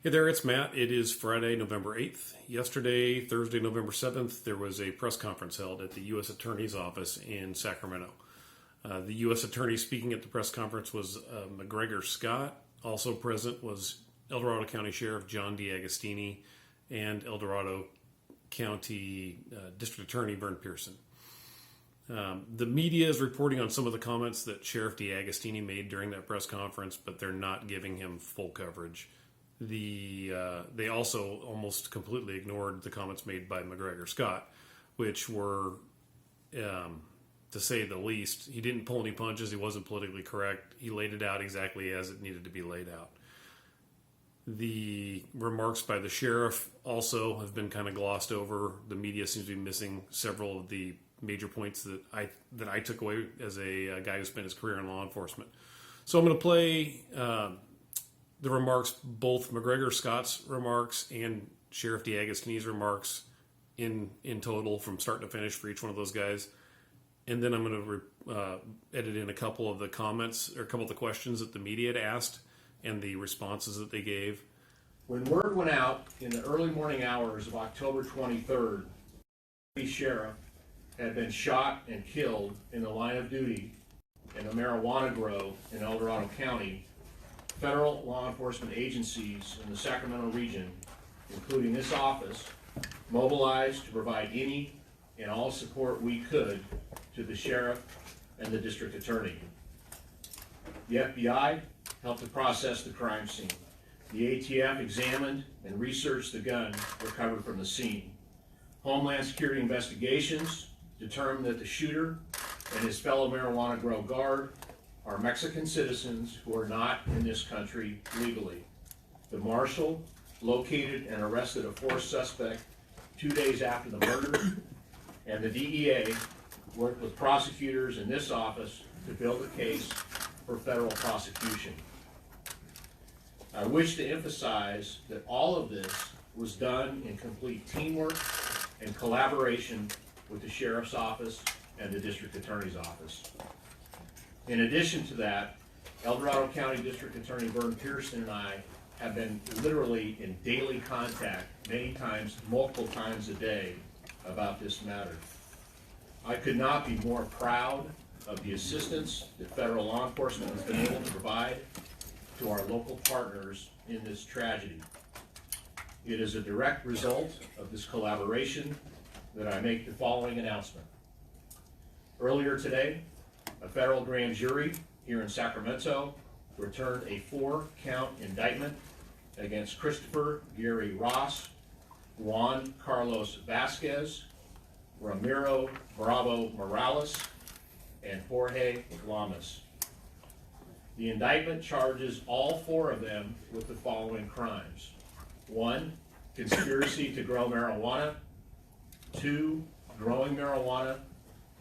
Hey there, it's Matt. It is Friday, November 8th. Yesterday, Thursday, November 7th, there was a press conference held at the U.S. Attorney's Office in Sacramento. The U.S. Attorney speaking at the press conference was Mcgregor Scott. Also present was El Dorado County Sheriff John DeAgostini and El Dorado County District Attorney Vern Pearson. The media is reporting on some of the comments that Sheriff DeAgostini made during that press conference, but they're not giving him full coverage. They also almost completely ignored the comments made by Mcgregor Scott, which were, to say the least, he didn't pull any punches. He wasn't politically correct. He laid it out exactly as it needed to be laid out. The remarks by the sheriff also have been kind of glossed over. The media seems to be missing several of the major points that I took away as a guy who spent his career in law enforcement. So I'm going to play the remarks, both Mcgregor Scott's remarks and Sheriff DeAgostini's remarks in total from start to finish for each one of those guys. And then I'm going to edit in a couple of the comments or a couple of the questions that the media had asked and the responses that they gave. When word went out in the early morning hours of October 23rd, the sheriff had been shot and killed in the line of duty in a marijuana grow in El Dorado County, federal law enforcement agencies in the Sacramento region, including this office, mobilized to provide any and all support we could to the sheriff and the district attorney. The FBI helped to process the crime scene. The ATF examined and researched the gun recovered from the scene. Homeland Security investigations determined that the shooter and his fellow marijuana grow guard are Mexican citizens who are not in this country legally. The marshal located and arrested a fourth suspect 2 days after the murder, and the DEA worked with prosecutors in this office to build a case for federal prosecution. I wish to emphasize that all of this was done in complete teamwork and collaboration with the sheriff's office and the district attorney's office. In addition to that, El Dorado County District Attorney Vern Pearson and I have been literally in daily contact many times, multiple times a day about this matter. I could not be more proud of the assistance that federal law enforcement has been able to provide to our local partners in this tragedy. It is a direct result of this collaboration that I make the following announcement. Earlier today, a federal grand jury here in Sacramento returned a 4-count indictment against Christopher Gary Ross, Juan Carlos Vasquez, Ramiro Bravo Morales, and Jorge Lamas. The indictment charges all 4 of them with the following crimes. 1, conspiracy to grow marijuana. 2, growing marijuana.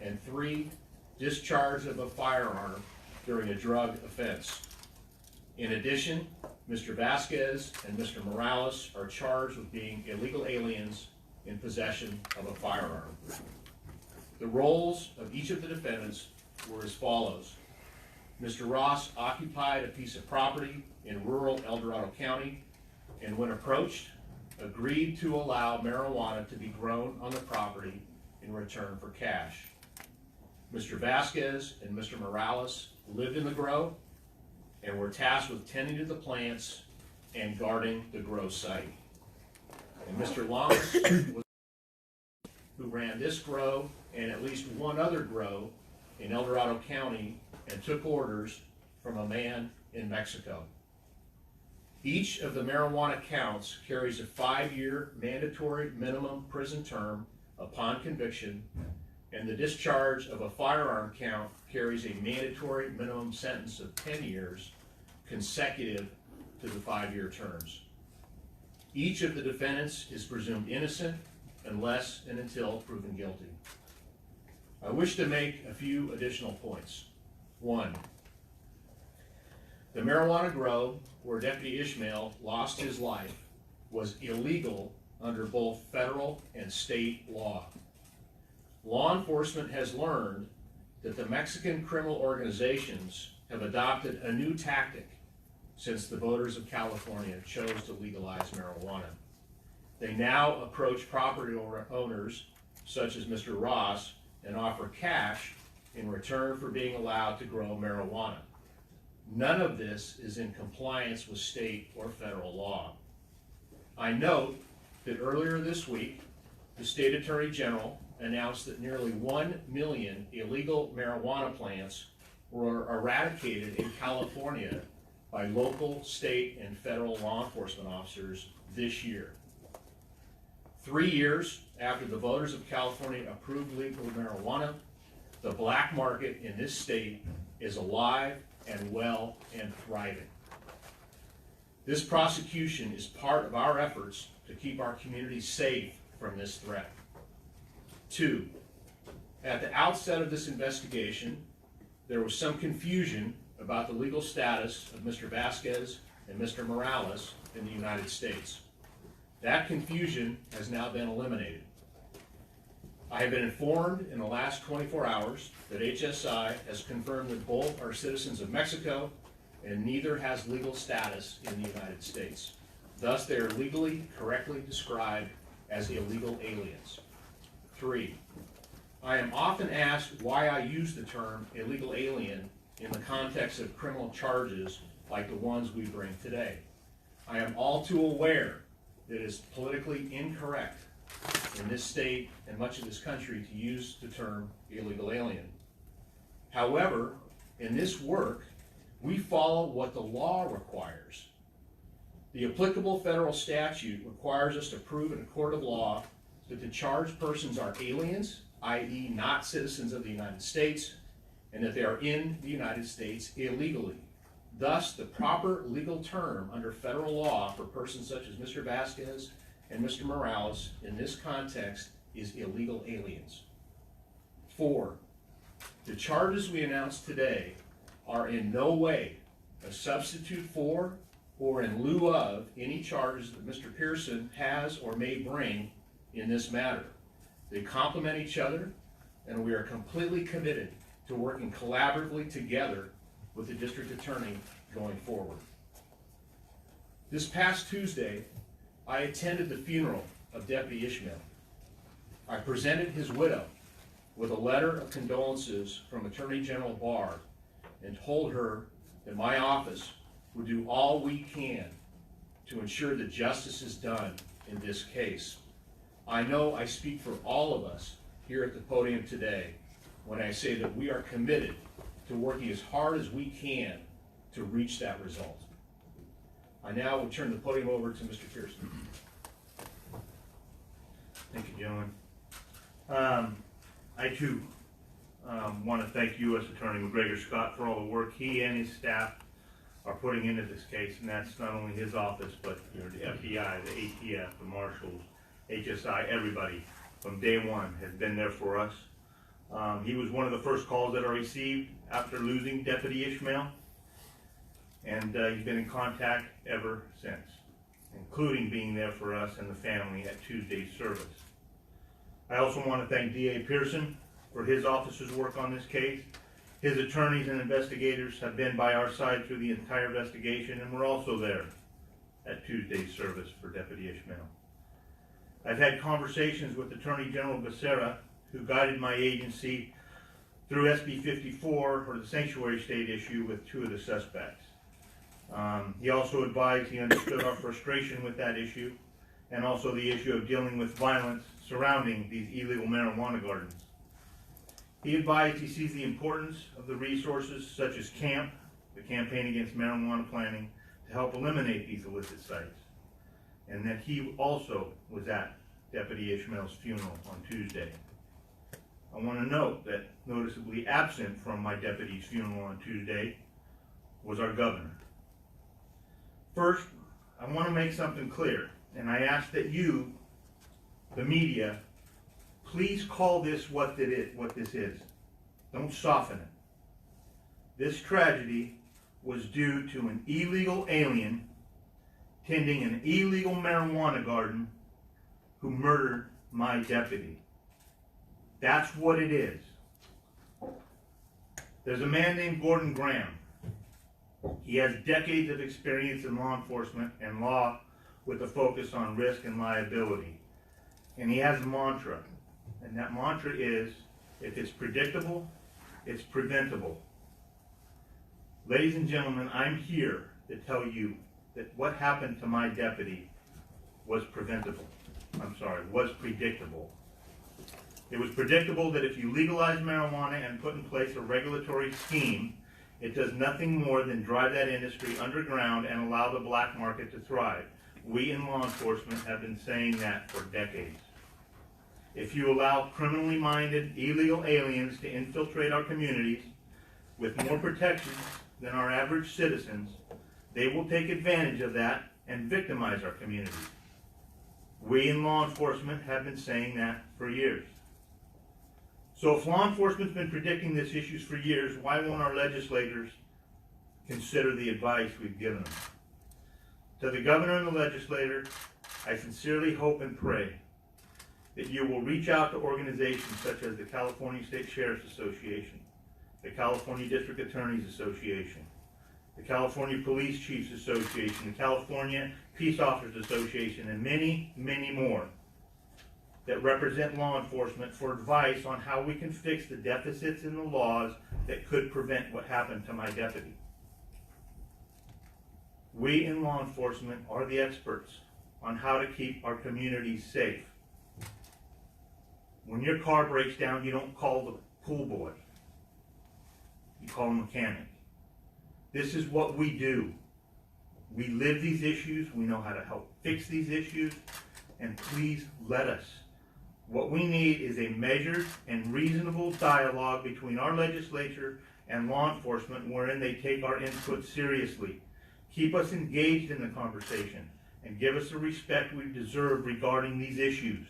And 3, discharge of a firearm during a drug offense. In addition, Mr. Vasquez and Mr. Morales are charged with being illegal aliens in possession of a firearm. The roles of each of the defendants were as follows. Mr. Ross occupied a piece of property in rural El Dorado County and, when approached, agreed to allow marijuana to be grown on the property in return for cash. Mr. Vasquez and Mr. Morales lived in the grow and were tasked with tending to the plants and guarding the grow site. And Mr. Lamas was who ran this grow and at least one other grow in El Dorado County and took orders from a man in Mexico. Each of the marijuana counts carries a 5-year mandatory minimum prison term upon conviction, and the discharge of a firearm count carries a mandatory minimum sentence of 10 years consecutive to the 5-year terms. Each of the defendants is presumed innocent unless and until proven guilty. I wish to make a few additional points. 1, the marijuana grow where Deputy Ishmael lost his life was illegal under both federal and state law. Law enforcement has learned that the Mexican criminal organizations have adopted a new tactic since the voters of California chose to legalize marijuana. They now approach property owners, such as Mr. Ross, and offer cash in return for being allowed to grow marijuana. None of this is in compliance with state or federal law. I note that earlier this week, the State Attorney General announced that nearly 1 million illegal marijuana plants were eradicated in California by local, state, and federal law enforcement officers this year. 3 years after the voters of California approved legal marijuana, the black market in this state is alive and well and thriving. This prosecution is part of our efforts to keep our community safe from this threat. 2, at the outset of this investigation, there was some confusion about the legal status of Mr. Vasquez and Mr. Morales in the United States. That confusion has now been eliminated. I have been informed in the last 24 hours that HSI has confirmed that both are citizens of Mexico and neither has legal status in the United States. Thus, they are legally correctly described as illegal aliens. 3, I am often asked why I use the term illegal alien in the context of criminal charges like the ones we bring today. I am all too aware that it is politically incorrect in this state and much of this country to use the term illegal alien. However, in this work, we follow what the law requires. The applicable federal statute requires us to prove in a court of law that the charged persons are aliens, i.e. not citizens of the United States, and that they are in the United States illegally. Thus, the proper legal term under federal law for persons such as Mr. Vasquez and Mr. Morales in this context is illegal aliens. 4, the charges we announced today are in no way a substitute for or in lieu of any charges that Mr. Pearson has or may bring in this matter. They complement each other, and we are completely committed to working collaboratively together with the district attorney going forward. This past Tuesday, I attended the funeral of Deputy Ishmael. I presented his widow with a letter of condolences from Attorney General Barr and told her that my office would do all we can to ensure that justice is done in this case. I know I speak for all of us here at the podium today when I say that we are committed to working as hard as we can to reach that result. I now will turn the podium over to Mr. Pearson. Thank you, gentlemen. I too want to thank U.S. Attorney Mcgregor Scott for all the work he and his staff are putting into this case, and that's not only his office, but the FBI, the ATF, the marshals, HSI, everybody from day one has been there for us. He was one of the first calls that I received after losing Deputy Ishmael, and he's been in contact ever since, including being there for us and the family at Tuesday's service. I also want to thank DA Pearson for his office's work on this case. His attorneys and investigators have been by our side through the entire investigation, and we're also there at Tuesday's service for Deputy Ishmael. I've had conversations with Attorney General Becerra, who guided my agency through SB 54, or the sanctuary state issue, with 2 of the suspects. He also advised he understood our frustration with that issue, and also the issue of dealing with violence surrounding these illegal marijuana gardens. He advised he sees the importance of the resources such as CAMP, the Campaign Against Marijuana Planting, to help eliminate these illicit sites, and that he also was at Deputy Ishmael's funeral on Tuesday. I want to note that noticeably absent from my deputy's funeral on Tuesday was our governor. First, I want to make something clear, and I ask that you, the media, please call this what this is. Don't soften it. This tragedy was due to an illegal alien tending an illegal marijuana garden who murdered my deputy. That's what it is. There's a man named Gordon Graham. He has decades of experience in law enforcement and law with a focus on risk and liability. And he has a mantra, and that mantra is, if it's predictable, it's preventable. Ladies and gentlemen, I'm here to tell you that what happened to my deputy was preventable. Was predictable. It was predictable that if you legalize marijuana and put in place a regulatory scheme, it does nothing more than drive that industry underground and allow the black market to thrive. We in law enforcement have been saying that for decades. If you allow criminally minded, illegal aliens to infiltrate our communities with more protections than our average citizens, they will take advantage of that and victimize our communities. We in law enforcement have been saying that for years. So if law enforcement's been predicting these issues for years, why won't our legislators consider the advice we've given them? To the governor and the legislator, I sincerely hope and pray that you will reach out to organizations such as the California State Sheriff's Association, the California District Attorneys Association, the California Police Chiefs Association, the California Peace Officers Association, and many, many more that represent law enforcement for advice on how we can fix the deficits in the laws that could prevent what happened to my deputy. We in law enforcement are the experts on how to keep our communities safe. When your car breaks down, you don't call the pool boy. You call a mechanic. This is what we do. We live these issues. We know how to help fix these issues. And please let us. What we need is a measured and reasonable dialogue between our legislature and law enforcement wherein they take our input seriously, keep us engaged in the conversation, and give us the respect we deserve regarding these issues.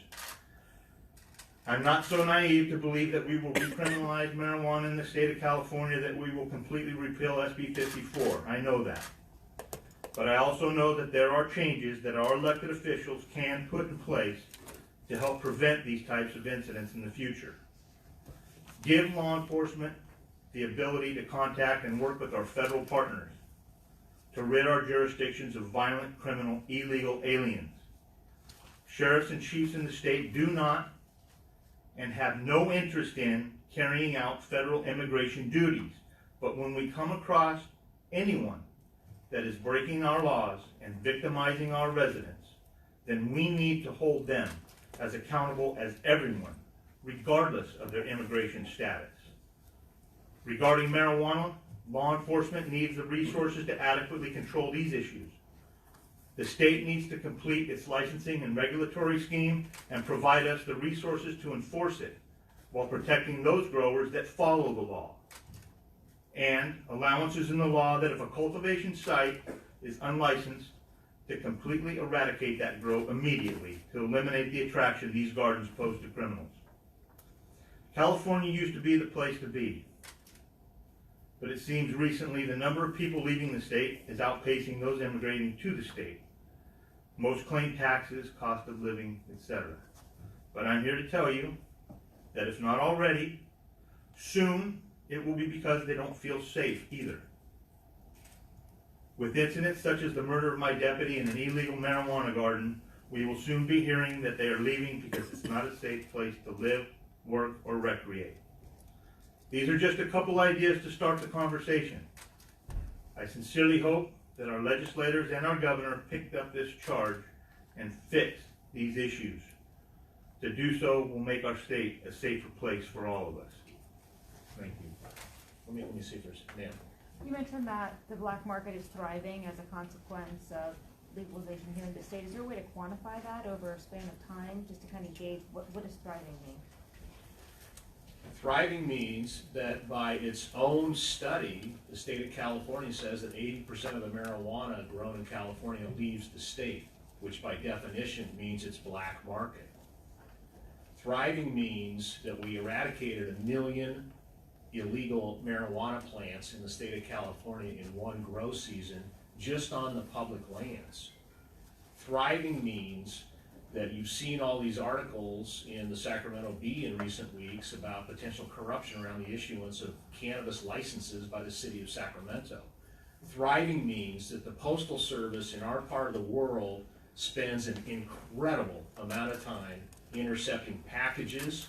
I'm not so naive to believe that we will recriminalize marijuana in the state of California, that we will completely repeal SB 54. I know that. But I also know that there are changes that our elected officials can put in place to help prevent these types of incidents in the future. Give law enforcement the ability to contact and work with our federal partners to rid our jurisdictions of violent, criminal, illegal aliens. Sheriffs and chiefs in the state do not and have no interest in carrying out federal immigration duties. But when we come across anyone that is breaking our laws and victimizing our residents, then we need to hold them as accountable as everyone, regardless of their immigration status. Regarding marijuana, law enforcement needs the resources to adequately control these issues. The state needs to complete its licensing and regulatory scheme and provide us the resources to enforce it while protecting those growers that follow the law. And allowances in the law that if a cultivation site is unlicensed, to completely eradicate that grow immediately to eliminate the attraction these gardens pose to criminals. California used to be the place to be, but it seems recently the number of people leaving the state is outpacing those immigrating to the state. Most claim taxes, cost of living, etc. But I'm here to tell you that if not already, soon it will be because they don't feel safe either. With incidents such as the murder of my deputy in an illegal marijuana garden, we will soon be hearing that they are leaving because it's not a safe place to live, work, or recreate. These are just a couple ideas to start the conversation. I sincerely hope that our legislators and our governor picked up this charge and fixed these issues. To do so will make our state a safer place for all of us. Thank you. Let me see if there's, ma'am. You mentioned that the black market is thriving as a consequence of legalization here in the state. Is there a way to quantify that over a span of time, just to kind of gauge what does thriving mean? Thriving means that by its own study, the state of California says that 80% of the marijuana grown in California leaves the state, which by definition means it's black market. Thriving means that we eradicated 1 million illegal marijuana plants in the state of California in one grow season just on the public lands. Thriving means that you've seen all these articles in the Sacramento Bee in recent weeks about potential corruption around the issuance of cannabis licenses by the city of Sacramento. Thriving means that the Postal Service in our part of the world spends an incredible amount of time intercepting packages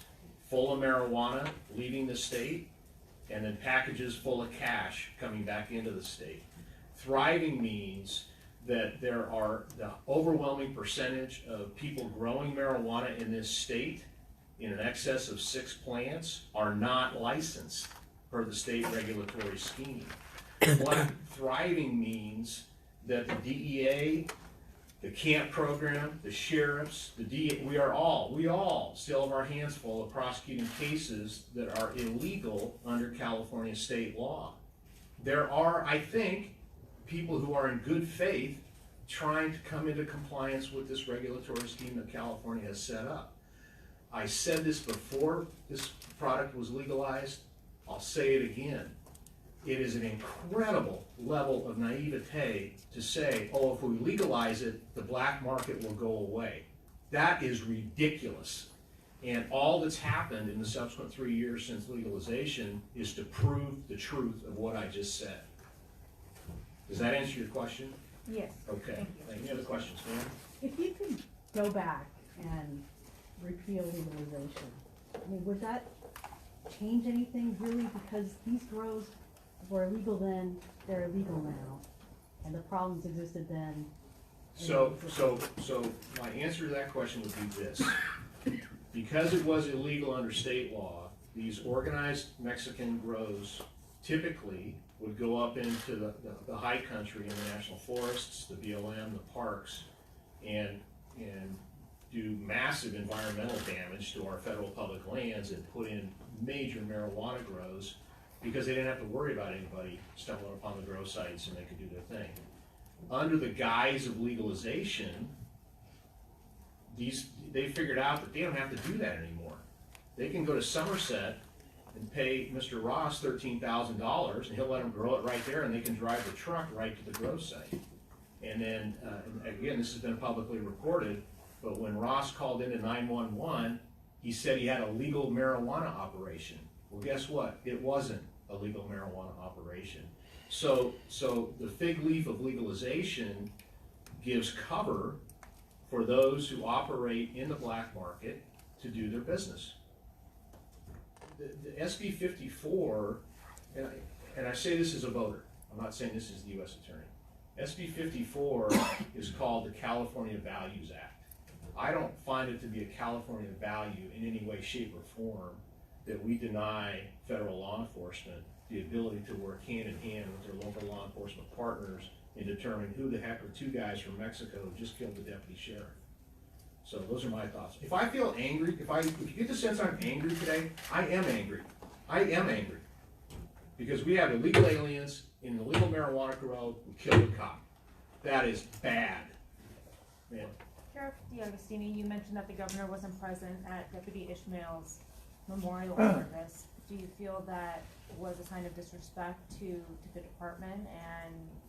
full of marijuana leaving the state, and then packages full of cash coming back into the state. Thriving means that there are the overwhelming percentage of people growing marijuana in this state, in an excess of 6 plants, are not licensed per the state regulatory scheme. What thriving means that the DEA, the camp program, the sheriffs, we all still have our hands full of prosecuting cases that are illegal under California state law. There are, I think, people who are in good faith trying to come into compliance with this regulatory scheme that California has set up. I said this before this product was legalized. I'll say it again. It is an incredible level of naivete to say, oh, if we legalize it, the black market will go away. That is ridiculous. And all that's happened in the subsequent 3 years since legalization is to prove the truth of what I just said. Does that answer your question? Yes. Okay. Thank you. Any other questions, ma'am? If you could go back and repeal legalization, I mean, would that change anything really? Because these grows were illegal then, they're illegal now, and the problems existed then. So my answer to that question would be this. Because it was illegal under state law, these organized Mexican grows typically would go up into the high country in the national forests, the BLM, the parks, and do massive environmental damage to our federal public lands and put in major marijuana grows because they didn't have to worry about anybody stumbling upon the grow sites and they could do their thing. Under the guise of legalization, they figured out that they don't have to do that anymore. They can go to Somerset and pay Mr. Ross $13,000 and he'll let them grow it right there and they can drive the truck right to the grow site. And then, again, this has been publicly reported, but when Ross called into 911, he said he had a legal marijuana operation. Well, guess what? It wasn't a legal marijuana operation. So the fig leaf of legalization gives cover for those who operate in the black market to do their business. The SB 54, and I say this as a voter, I'm not saying this is the U.S. Attorney. SB 54 is called the California Values Act. I don't find it to be a California value in any way, shape, or form that we deny federal law enforcement the ability to work hand in hand with their local law enforcement partners in determining who the heck are 2 guys from Mexico who just killed the deputy sheriff. So those are my thoughts. If I feel angry, if you get the sense I'm angry today, I am angry. I am angry. Because we have illegal aliens in an illegal marijuana grow who killed a cop. That is bad. Man. Sheriff DeAugustini, you mentioned that the governor wasn't present at Deputy Ishmael's memorial service. Do you feel that was a sign of disrespect to the department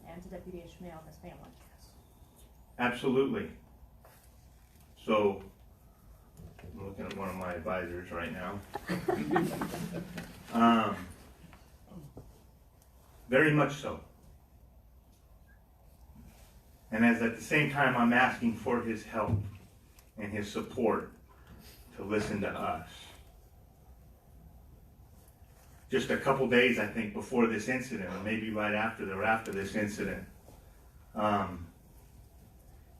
and to Deputy Ishmael and his family? Absolutely. So, I'm looking at one of my advisors right now. Very much so. And as at the same time I'm asking for his help and his support to listen to us. Just a couple days, I think, before this incident, or maybe right after or after this incident,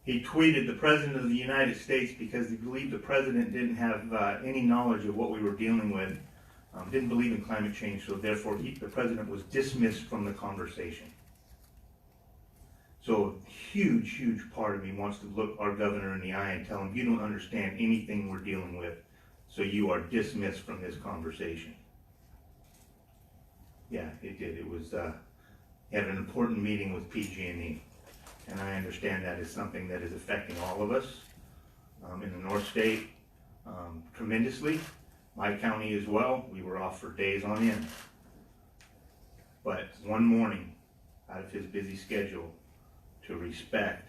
he tweeted the President of the United States because he believed the President didn't have any knowledge of what we were dealing with, didn't believe in climate change, so therefore the President was dismissed from the conversation. So a huge, huge part of me wants to look our governor in the eye and tell him, you don't understand anything we're dealing with, so you are dismissed from this conversation. Yeah, it did. It was, he had an important meeting with PG&E, and I understand that is something that is affecting all of us in the North State tremendously. My county as well. We were off for days on end. But one morning, out of his busy schedule, to respect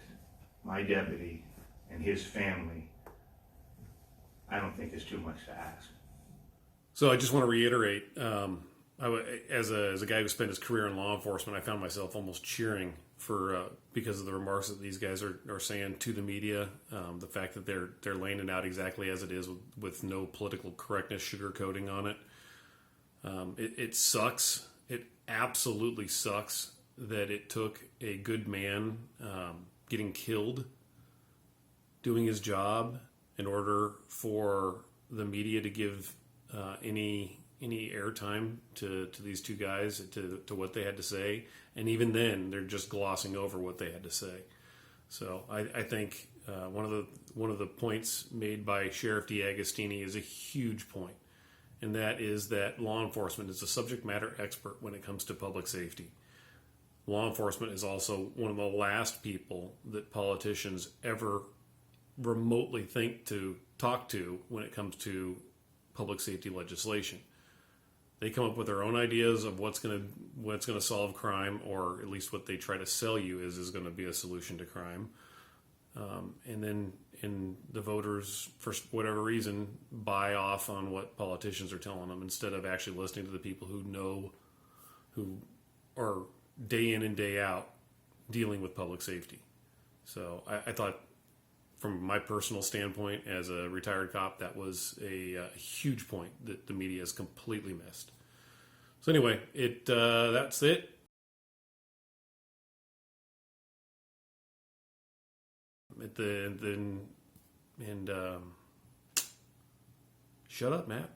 my deputy and his family, I don't think it's too much to ask. So I just want to reiterate, as a guy who spent his career in law enforcement, I found myself almost cheering for because of the remarks that these guys are saying to the media. The fact that they're laying it out exactly as it is with no political correctness sugarcoating on it. It sucks. It absolutely sucks that it took a good man getting killed doing his job in order for the media to give any airtime to these two guys, to what they had to say. And even then, they're just glossing over what they had to say. So I think one of the points made by Sheriff D'Agostini is a huge point, and that is that law enforcement is a subject matter expert when it comes to public safety. Law enforcement is also one of the last people that politicians ever remotely think to talk to when it comes to public safety legislation. They come up with their own ideas of what's going to solve crime, or at least what they try to sell you is going to be a solution to crime. And then the voters, for whatever reason, buy off on what politicians are telling them instead of actually listening to the people who are day in and day out dealing with public safety. So I thought, from my personal standpoint as a retired cop, that was a huge point that the media has completely missed. So anyway, that's it. Shut up, Matt.